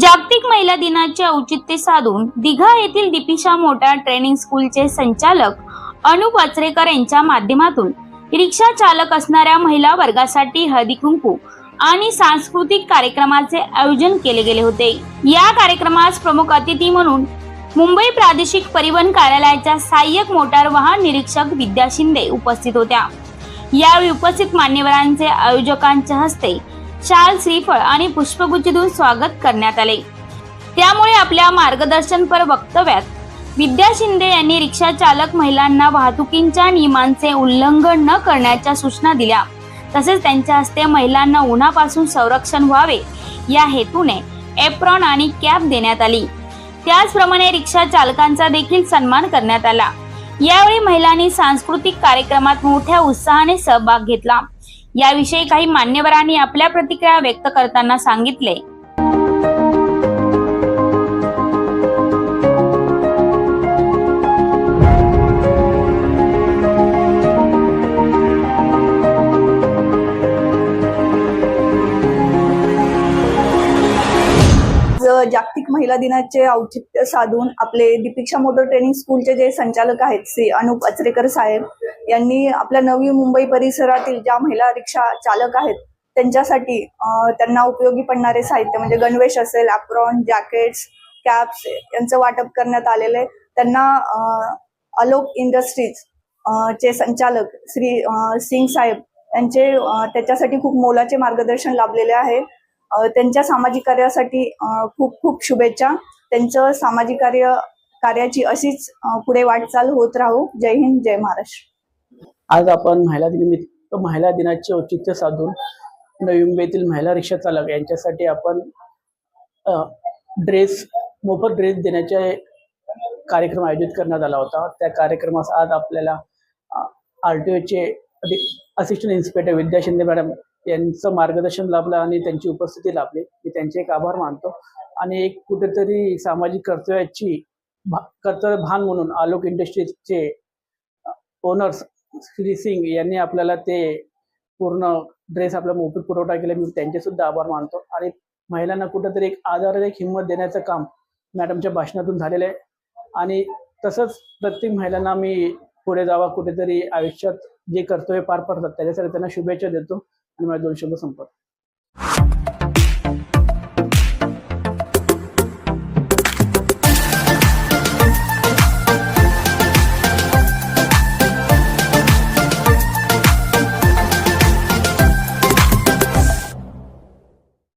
जागतिक महिला दिनाचे औचित्य साधून दिघा येथील दीपिका मोटार ट्रेनिंग स्कूलचे संचालक अनुप अचरेकर यांच्या माध्यमातून रिक्षा चालक असणाऱ्या महिला वर्गासाठी हळदी कुंकू आणि सांस्कृतिक कार्यक्रमाचे आयोजन केले गेले होते। या कार्यक्रमास प्रमुख अतिथी म्हणून मुंबई प्रादेशिक परिवहन कार्यालयाच्या सहाय्यक मोटार वाहन निरीक्षक विद्या शिंदे उपस्थित होत्या। यावेळी उपस्थित मान्यवरांचे आयोजकांच्या हस्ते शाल, श्रीफळ आणि पुष्पगुच्छ देऊन स्वागत करण्यात आले। त्यामुळे आपल्या मार्गदर्शनपर वक्तव्यात विद्या शिंदे यांनी रिक्षा चालक महिलांना वाहतुकीच्या नियमांचे उल्लंघन न करण्याच्या सूचना दिल्या। तसेच त्यांच्या हस्ते महिलांना उन्हापासून संरक्षण व्हावे या हेतूने एप्रॉन आणि कॅप देण्यात आली। त्याचप्रमाणे रिक्षा चालकांचा देखील सन्मान करण्यात आला। यावेळी महिलांनी सांस्कृतिक कार्यक्रमात मोठ्या उत्साहाने सहभाग घेतला। याविषयी काही मान्यवरांनी आपल्या प्रतिक्रिया व्यक्त करताना सांगितले। जागतिक महिला दिनाचे औचित्य साधून आपले दीपिका मोटर ट्रेनिंग स्कूलचे जे संचालक आहेत श्री अनुप अचरेकर साहेब यांनी आपल्या नवी मुंबई परिसरातील ज्या महिला रिक्षा चालक आहेत त्यांच्यासाठी त्यांना उपयोगी पडणारे साहित्य म्हणजे गणवेश असेल, एप्रॉन, जॅकेट्स, कॅप्स यांचं वाटप करण्यात आलेले। त्यांना आलोक इंडस्ट्रीज चे संचालक श्री सिंग साहेब यांचे त्याच्यासाठी खूप मोलाचे मार्गदर्शन लाभलेले आहे। त्यांच्या सामाजिक कार्यासाठी खूप खूप शुभेच्छा। त्यांचं सामाजिक कार्याची अशीच पुढे वाटचाल होत राहू। जय हिंद, जय महाराष्ट्र। आज आपण महिला दिनाचे औचित्य साधून नवी मुंबईतील महिला रिक्षा चालक यांच्यासाठी आपण मोफत ड्रेस देण्याचे कार्यक्रम आयोजित करण्यात आला होता। त्या कार्यक्रमास आज आपल्याला RTOचे असिस्टंट इन्स्पेक्टर विद्या शिंदे मॅडम यांचं मार्गदर्शन लाभलं आणि त्यांची उपस्थिती लाभली। मी त्यांचे एक आभार मानतो आणि एक कुठेतरी सामाजिक कर्तव्य भान म्हणून आलोक इंडस्ट्रीजचे ओनर्स श्री सिंग यांनी आपल्याला ते पूर्ण ड्रेस आपला मोफत पुरवठा केला। मी त्यांचे सुद्धा आभार मानतो आणि महिलांना कुठेतरी एक आधार, एक हिंमत देण्याचं काम मॅडमच्या भाषणातून झालेलं आहे आणि तसंच प्रत्येक महिलांना मी पुढे जावा, कुठेतरी आयुष्यात जे कर्तव्य पार पडतात त्याच्यासाठी त्यांना शुभेच्छा देतो आणि माझे 2 शब्द संपवतो।